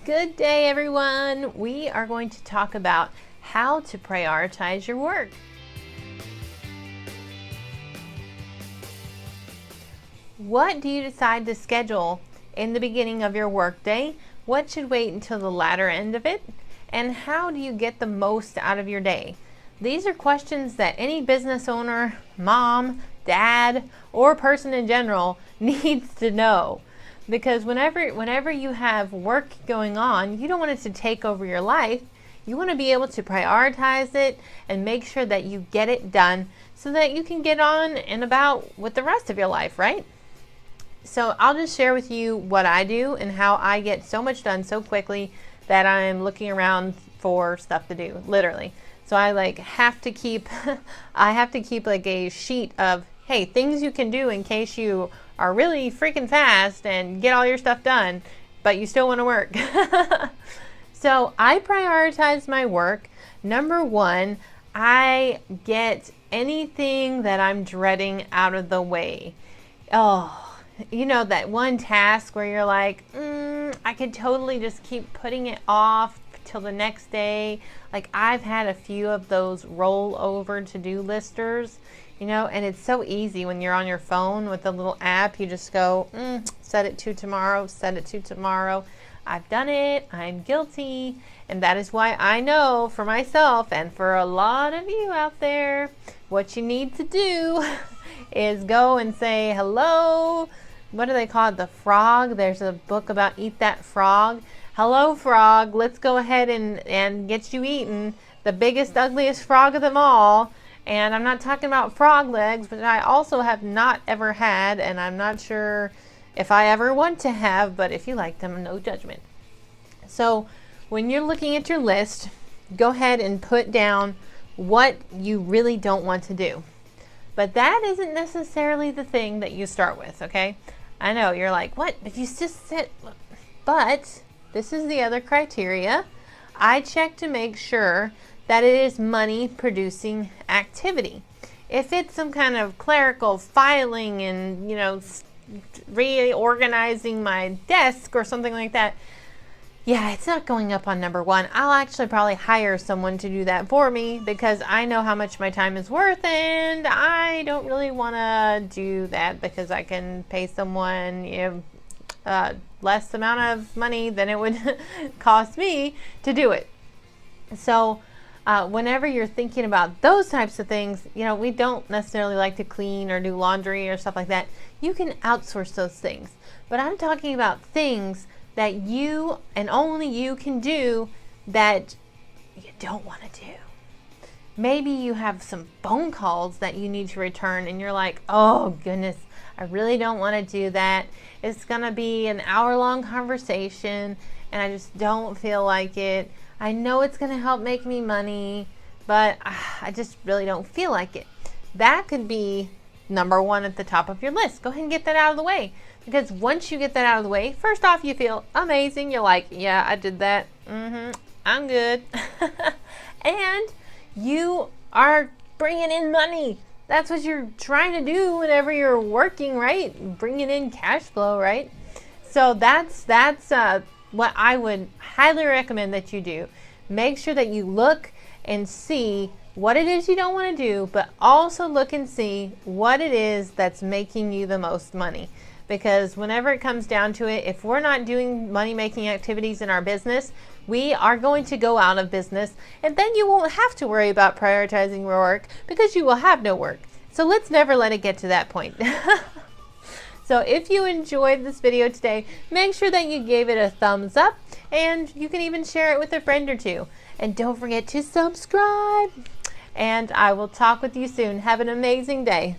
Good day, everyone. We are going to talk about how to prioritize your work. What do you decide to schedule in the beginning of your workday? What should wait until the latter end of it? And how do you get the most out of your day? These are questions that any business owner, mom, dad, or person in general needs to know. Because whenever you have work going on, you don't want it to take over your life. You want to be able to prioritize it and make sure that you get it done so that you can get on and about with the rest of your life, right? So I'll just share with you what I do and how I get so much done so quickly that I'm looking around for stuff to do, literally. So I have to keep like a sheet of, hey, things you can do in case you are really freaking fast and get all your stuff done, but you still want to work. So I prioritize my work. Number one, I get anything that I'm dreading out of the way. Oh, you know, that one task where you're like, I could totally just keep putting it off till the next day. Like, I've had a few of those roll over to-do listers, you know, and it's so easy when you're on your phone with the little app. You just go, set it to tomorrow, set it to tomorrow. I've done it. I'm guilty. And that is why I know for myself and for a lot of you out there, what you need to do is go and say, hello. What do they call it? The frog. There's a book about Eat That Frog. Hello, frog. Let's go ahead and get you eaten. The biggest, ugliest frog of them all. And I'm not talking about frog legs, but I also have not ever had, and I'm not sure if I ever want to have, but if you like them, no judgment. So when you're looking at your list, go ahead and put down what you really don't want to do. But that isn't necessarily the thing that you start with, okay? I know, you're like, what? If you just said, but this is the other criteria. I check to make sure that it is money producing activity. If it's some kind of clerical filing and, you know, reorganizing my desk or something like that, yeah, it's not going up on number one. I'll actually probably hire someone to do that for me because I know how much my time is worth, and I don't really want to do that because I can pay someone, you know, less amount of money than it would cost me to do it. So whenever you're thinking about those types of things, you know, we don't necessarily like to clean or do laundry or stuff like that. You can outsource those things. But I'm talking about things that you and only you can do that you don't want to do. Maybe you have some phone calls that you need to return and you're like, oh goodness, I really don't want to do that. It's going to be an hour-long conversation and I just don't feel like it. I know it's going to help make me money, but I just really don't feel like it. That could be number one at the top of your list. Go ahead and get that out of the way. Because once you get that out of the way, first off, you feel amazing. You're like, yeah, I did that. I'm good. And you are bringing in money. That's what you're trying to do whenever you're working, right? Bringing in cash flow, right? So that's what I would highly recommend that you do. Make sure that you look and see what it is you don't want to do, but also look and see what it is that's making you the most money. Because whenever it comes down to it, if we're not doing money-making activities in our business, we are going to go out of business, and then you won't have to worry about prioritizing your work because you will have no work. So let's never let it get to that point. So if you enjoyed this video today, make sure that you gave it a thumbs up, and you can even share it with a friend or two. And don't forget to subscribe. And I will talk with you soon. Have an amazing day.